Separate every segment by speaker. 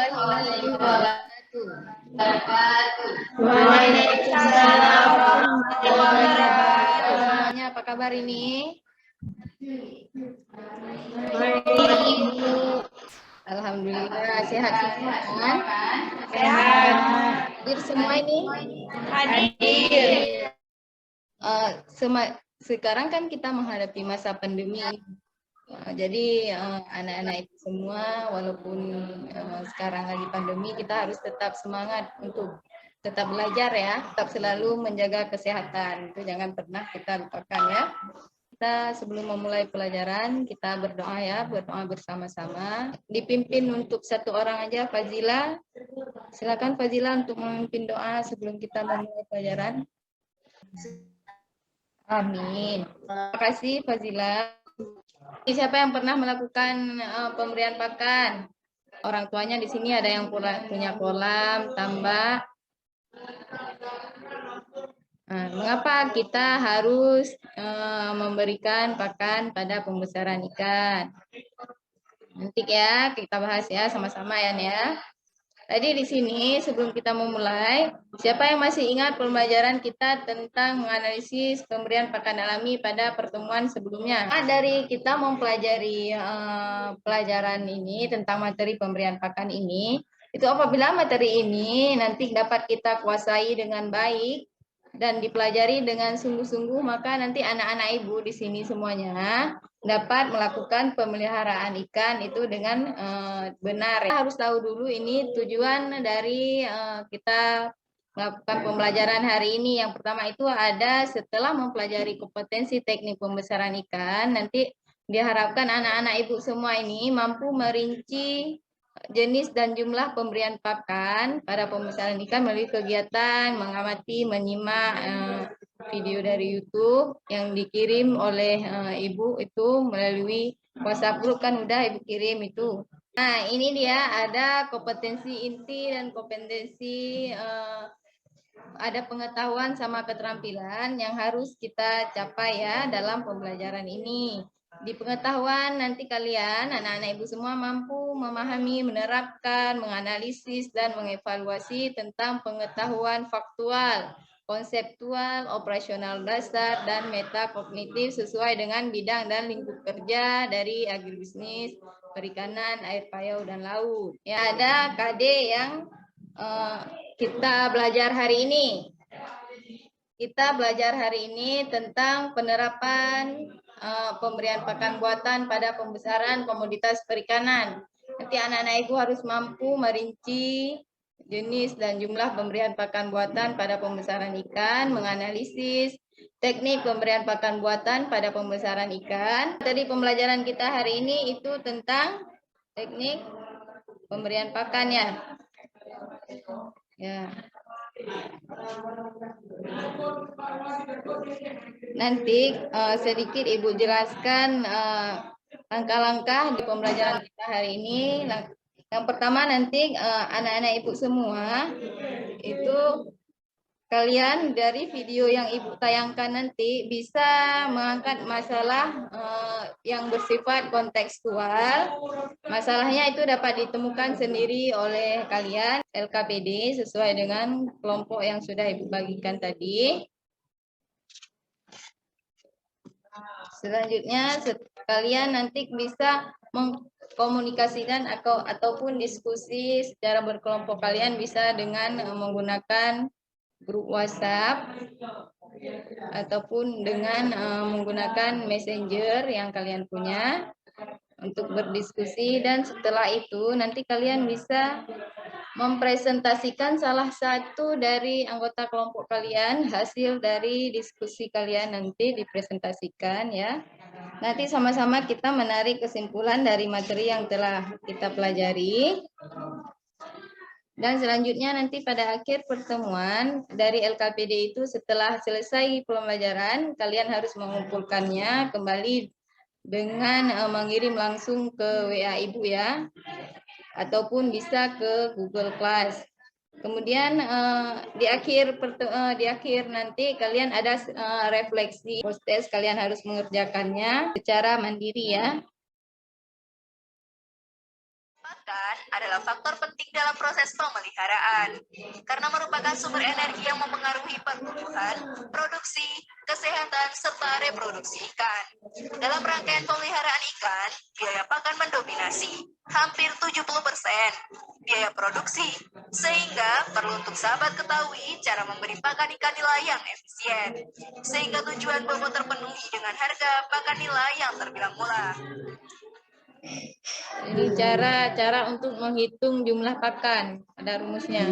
Speaker 1: wabarakatuh.
Speaker 2: Waalaikumsalam warahmatullahi wabarakatuh.
Speaker 1: Semuanya apa kabar ini? Alhamdulillah sehat semua kan?
Speaker 2: Sehat.
Speaker 1: Hadir semua ini?
Speaker 2: Hadir.
Speaker 1: Sekarang kan kita menghadapi masa pandemi. Jadi anak-anak itu semua walaupun sekarang lagi pandemi kita harus tetap semangat untuk tetap belajar ya, tetap selalu menjaga kesehatan. Itu jangan pernah kita lupakan ya. Kita sebelum memulai pelajaran kita berdoa ya, berdoa bersama-sama. Dipimpin untuk satu orang aja, Fazila. Silakan Fazila untuk memimpin doa sebelum kita memulai pelajaran. Amin. Terima kasih Fazila. Siapa yang pernah melakukan pemberian pakan? Orang tuanya di sini ada yang punya kolam, tambak. Mengapa kita harus memberikan pakan pada pembesaran ikan? Nanti ya kita bahas ya sama-sama ya. Tadi di sini sebelum kita memulai, siapa yang masih ingat pembelajaran kita tentang menganalisis pemberian pakan alami pada pertemuan sebelumnya? Dari kita mempelajari pelajaran ini tentang materi pemberian pakan ini, itu apabila materi ini nanti dapat kita kuasai dengan baik dan dipelajari dengan sungguh-sungguh, maka nanti anak-anak ibu di sini semuanya dapat melakukan pemeliharaan ikan itu dengan benar. Kita harus tahu dulu ini tujuan dari kita melakukan pembelajaran hari ini. Yang pertama itu ada setelah mempelajari kompetensi teknik pembesaran ikan, nanti diharapkan anak-anak ibu semua ini mampu merinci jenis dan jumlah pemberian pakan pada pembesaran ikan melalui kegiatan mengamati, menyimak video dari YouTube yang dikirim oleh ibu itu melalui WhatsApp group kan udah ibu kirim itu. Nah ini dia ada kompetensi inti dan kompetensi ada pengetahuan sama keterampilan yang harus kita capai ya dalam pembelajaran ini. Di pengetahuan nanti kalian, anak-anak ibu semua mampu memahami, menerapkan, menganalisis, dan mengevaluasi tentang pengetahuan faktual, konseptual, operasional dasar, dan metakognitif sesuai dengan bidang dan lingkup kerja dari agribisnis, perikanan, air payau, dan laut. Ya, ada KD yang kita belajar hari ini. Kita belajar hari ini tentang penerapan pemberian pakan buatan pada pembesaran komoditas perikanan. Nanti anak-anak ibu harus mampu merinci jenis dan jumlah pemberian pakan buatan pada pembesaran ikan, menganalisis teknik pemberian pakan buatan pada pembesaran ikan. Tadi pembelajaran kita hari ini itu tentang teknik pemberian pakan ya. Nanti sedikit Ibu jelaskan langkah-langkah di pembelajaran kita hari ini. Yang pertama nanti anak-anak Ibu semua itu kalian dari video yang Ibu tayangkan nanti bisa mengangkat masalah yang bersifat kontekstual. Masalahnya itu dapat ditemukan sendiri oleh kalian LKPD sesuai dengan kelompok yang sudah Ibu bagikan tadi. Selanjutnya kalian nanti bisa mengkomunikasikan ataupun diskusi secara berkelompok kalian bisa dengan menggunakan grup WhatsApp ataupun dengan menggunakan messenger yang kalian punya untuk berdiskusi, dan setelah itu nanti kalian bisa mempresentasikan salah satu dari anggota kelompok kalian, hasil dari diskusi kalian nanti dipresentasikan ya. Nanti sama-sama kita menarik kesimpulan dari materi yang telah kita pelajari. Dan selanjutnya nanti pada akhir pertemuan dari LKPD itu setelah selesai pembelajaran, kalian harus mengumpulkannya kembali dengan mengirim langsung ke WA Ibu ya, ataupun bisa ke Google Class. Kemudian di akhir nanti kalian ada refleksi post-test, kalian harus mengerjakannya secara mandiri ya.
Speaker 3: adalah faktor penting dalam proses pemeliharaan, karena merupakan sumber energi yang mempengaruhi pertumbuhan, produksi, kesehatan, serta reproduksi ikan. Dalam rangkaian pemeliharaan ikan, biaya pakan mendominasi, hampir 70%, biaya produksi, sehingga perlu untuk sahabat ketahui cara memberi pakan ikan nilai yang efisien, sehingga tujuan bobot terpenuhi dengan harga pakan nilai yang terbilang murah.
Speaker 1: Ini cara untuk menghitung jumlah pakan, ada rumusnya.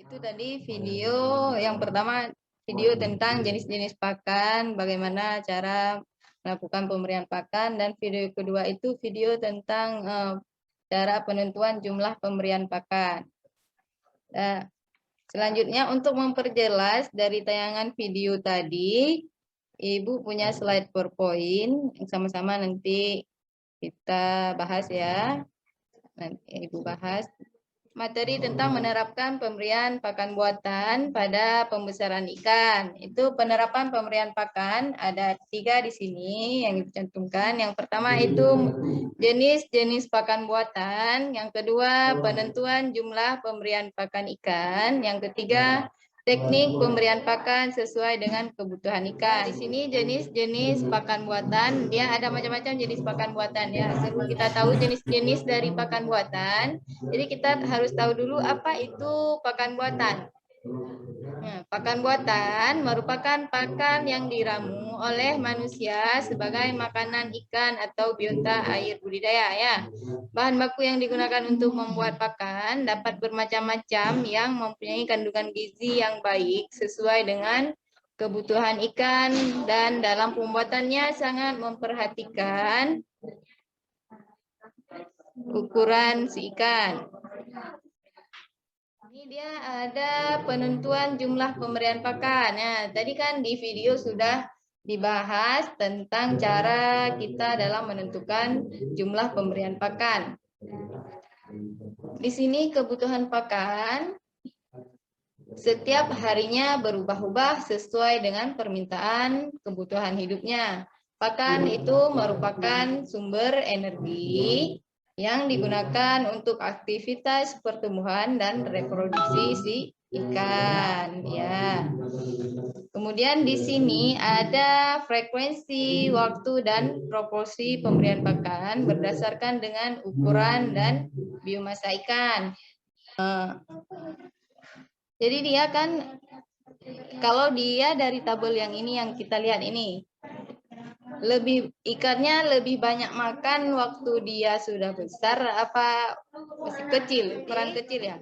Speaker 1: Itu tadi video yang pertama, video tentang jenis-jenis pakan, bagaimana cara melakukan pemberian pakan, dan video kedua itu video tentang cara penentuan jumlah pemberian pakan. Nah, selanjutnya untuk memperjelas dari tayangan video tadi, Ibu punya slide PowerPoint yang sama-sama nanti kita bahas ya. Nanti Ibu bahas materi tentang menerapkan pemberian pakan buatan pada pembesaran ikan. Itu penerapan pemberian pakan ada 3 di sini yang dicantumkan. Yang pertama itu jenis-jenis pakan buatan. Yang kedua penentuan jumlah pemberian pakan ikan. Yang ketiga teknik pemberian pakan sesuai dengan kebutuhan ikan. Di sini jenis-jenis pakan buatan, dia ada macam-macam jenis pakan buatan ya. Sebelum kita tahu jenis-jenis dari pakan buatan, jadi kita harus tahu dulu apa itu pakan buatan. Nah, pakan buatan merupakan pakan yang diramu oleh manusia sebagai makanan ikan atau biota air budidaya ya. Bahan baku yang digunakan untuk membuat pakan dapat bermacam-macam yang mempunyai kandungan gizi yang baik sesuai dengan kebutuhan ikan, dan dalam pembuatannya sangat memperhatikan ukuran si ikan. Ini dia ada penentuan jumlah pemberian pakan. Nah, tadi kan di video sudah dibahas tentang cara kita dalam menentukan jumlah pemberian pakan. Di sini kebutuhan pakan setiap harinya berubah-ubah sesuai dengan permintaan kebutuhan hidupnya. Pakan itu merupakan sumber energi yang digunakan untuk aktivitas pertumbuhan dan reproduksi si ikan ya. Kemudian di sini ada frekuensi, waktu, dan proporsi pemberian pakan berdasarkan dengan ukuran dan biomasa ikan. Jadi dia kan kalau dia dari tabel yang ini yang kita lihat ini, ikannya lebih banyak makan waktu dia sudah besar apa masih kecil, ukuran kecil ya.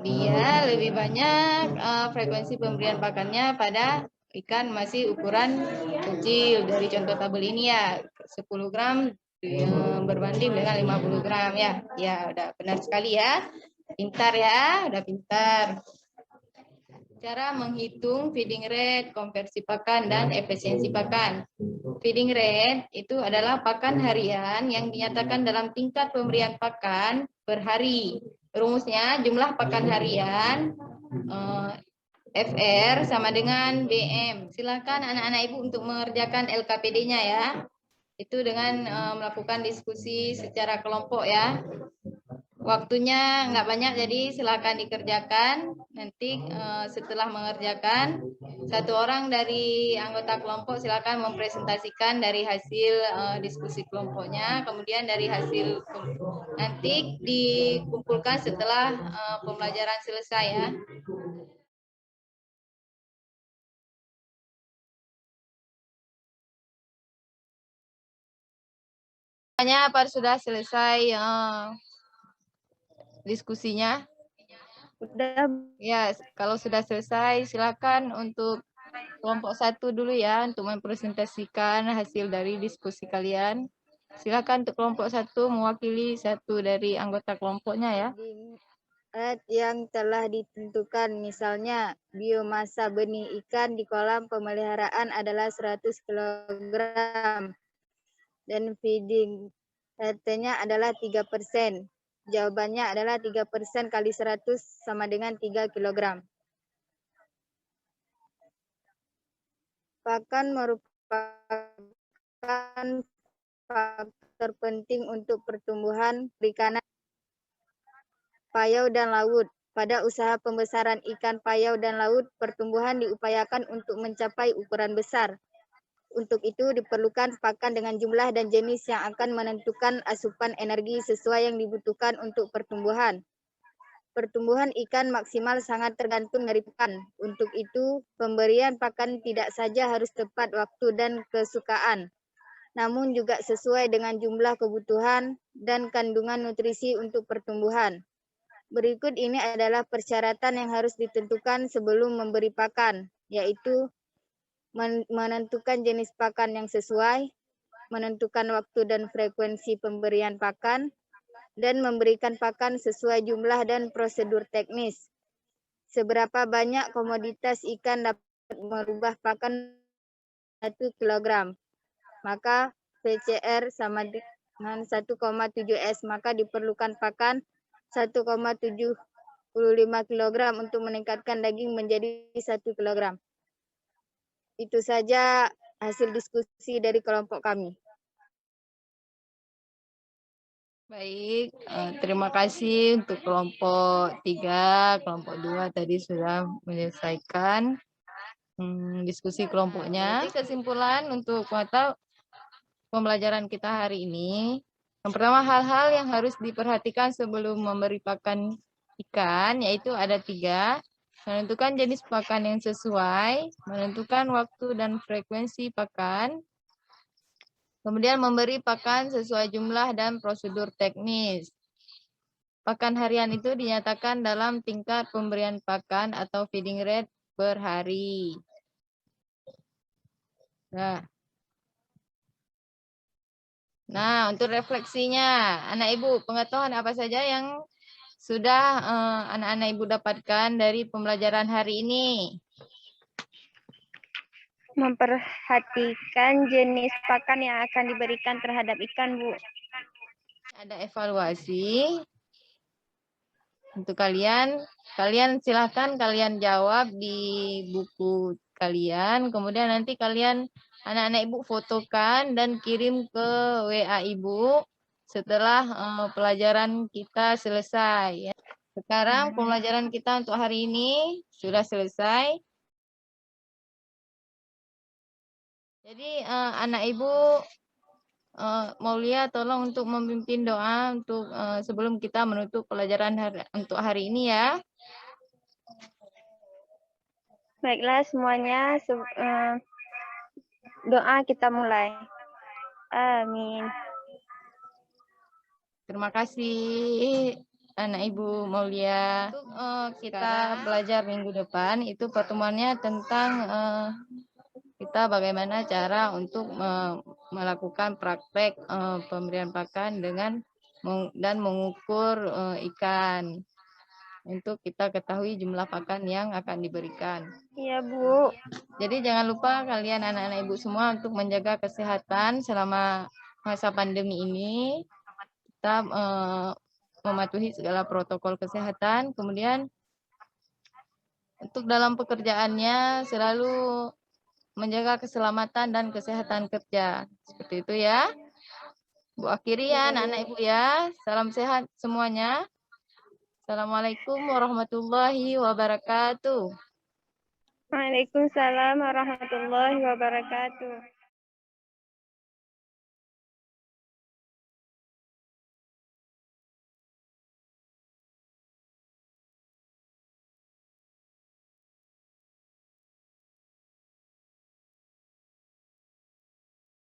Speaker 1: Dia lebih banyak frekuensi pemberian pakannya pada ikan masih ukuran kecil. Dari contoh tabel ini ya, 10 gram berbanding dengan 50 gram ya. Ya, udah benar sekali ya. Pintar ya, udah pintar. Cara menghitung feeding rate, konversi pakan, dan efisiensi pakan. Feeding rate itu adalah pakan harian yang dinyatakan dalam tingkat pemberian pakan per hari. Rumusnya jumlah pakan harian FR sama dengan BM. Silakan anak-anak Ibu untuk mengerjakan LKPD-nya ya. Itu dengan melakukan diskusi secara kelompok ya. Waktunya nggak banyak, jadi silakan dikerjakan. Nanti setelah mengerjakan, satu orang dari anggota kelompok silakan mempresentasikan dari hasil diskusi kelompoknya. Kemudian dari hasil nanti dikumpulkan setelah pembelajaran selesai ya. Apa sudah selesai diskusinya?
Speaker 2: Udah.
Speaker 1: Ya, kalau sudah selesai, silakan untuk kelompok 1 dulu ya, untuk mempresentasikan hasil dari diskusi kalian. Silakan untuk kelompok 1 mewakili satu dari anggota kelompoknya ya.
Speaker 2: Yang telah ditentukan, misalnya biomasa benih ikan di kolam pemeliharaan adalah 100 kg dan feeding rate-nya adalah 3%. Jawabannya adalah 3% kali 100 sama dengan 3 kg. Pakan merupakan faktor penting untuk pertumbuhan perikanan payau dan laut. Pada usaha pembesaran ikan payau dan laut, pertumbuhan diupayakan untuk mencapai ukuran besar. Untuk itu diperlukan pakan dengan jumlah dan jenis yang akan menentukan asupan energi sesuai yang dibutuhkan untuk pertumbuhan. Pertumbuhan ikan maksimal sangat tergantung dari pakan. Untuk itu, pemberian pakan tidak saja harus tepat waktu dan kesukaan, namun juga sesuai dengan jumlah kebutuhan dan kandungan nutrisi untuk pertumbuhan. Berikut ini adalah persyaratan yang harus ditentukan sebelum memberi pakan, yaitu menentukan jenis pakan yang sesuai, menentukan waktu dan frekuensi pemberian pakan, dan memberikan pakan sesuai jumlah dan prosedur teknis. Seberapa banyak komoditas ikan dapat merubah pakan 1 kg, maka PCR sama dengan 1,7 S, maka diperlukan pakan 1,75 kg untuk meningkatkan daging menjadi 1 kg. Itu saja hasil diskusi dari kelompok kami.
Speaker 1: Baik, terima kasih untuk kelompok 3, kelompok 2 tadi sudah menyelesaikan diskusi kelompoknya. Jadi kesimpulan untuk mata pembelajaran kita hari ini. Yang pertama, hal-hal yang harus diperhatikan sebelum memberi pakan ikan, yaitu ada 3. Menentukan jenis pakan yang sesuai, menentukan waktu dan frekuensi pakan, kemudian memberi pakan sesuai jumlah dan prosedur teknis. Pakan harian itu dinyatakan dalam tingkat pemberian pakan atau feeding rate per hari. Nah, untuk refleksinya, anak ibu, pengetahuan apa saja yang sudah anak-anak ibu dapatkan dari pembelajaran hari ini?
Speaker 2: Memperhatikan jenis pakan yang akan diberikan terhadap ikan, Bu.
Speaker 1: Ada evaluasi untuk kalian. Kalian silahkan kalian jawab di buku kalian. Kemudian nanti kalian anak-anak ibu fotokan dan kirim ke WA ibu setelah pelajaran kita selesai. Sekarang pembelajaran kita untuk hari ini sudah selesai. Jadi anak ibu Maulia tolong untuk memimpin doa untuk sebelum kita menutup pelajaran untuk hari ini ya.
Speaker 2: Baiklah semuanya, doa kita mulai. Amin.
Speaker 1: Terima kasih anak ibu Maulia. Untuk kita belajar minggu depan itu pertemuannya tentang kita bagaimana cara untuk melakukan praktek pemberian pakan dan mengukur ikan untuk kita ketahui jumlah pakan yang akan diberikan.
Speaker 2: Iya, Bu.
Speaker 1: Jadi jangan lupa kalian anak-anak ibu semua untuk menjaga kesehatan selama masa pandemi ini. Kita mematuhi segala protokol kesehatan. Kemudian untuk dalam pekerjaannya selalu menjaga keselamatan dan kesehatan kerja. Seperti itu ya. Bu akhiri ya anak-anak ibu ya. Salam sehat semuanya. Assalamualaikum warahmatullahi wabarakatuh.
Speaker 2: Waalaikumsalam warahmatullahi wabarakatuh.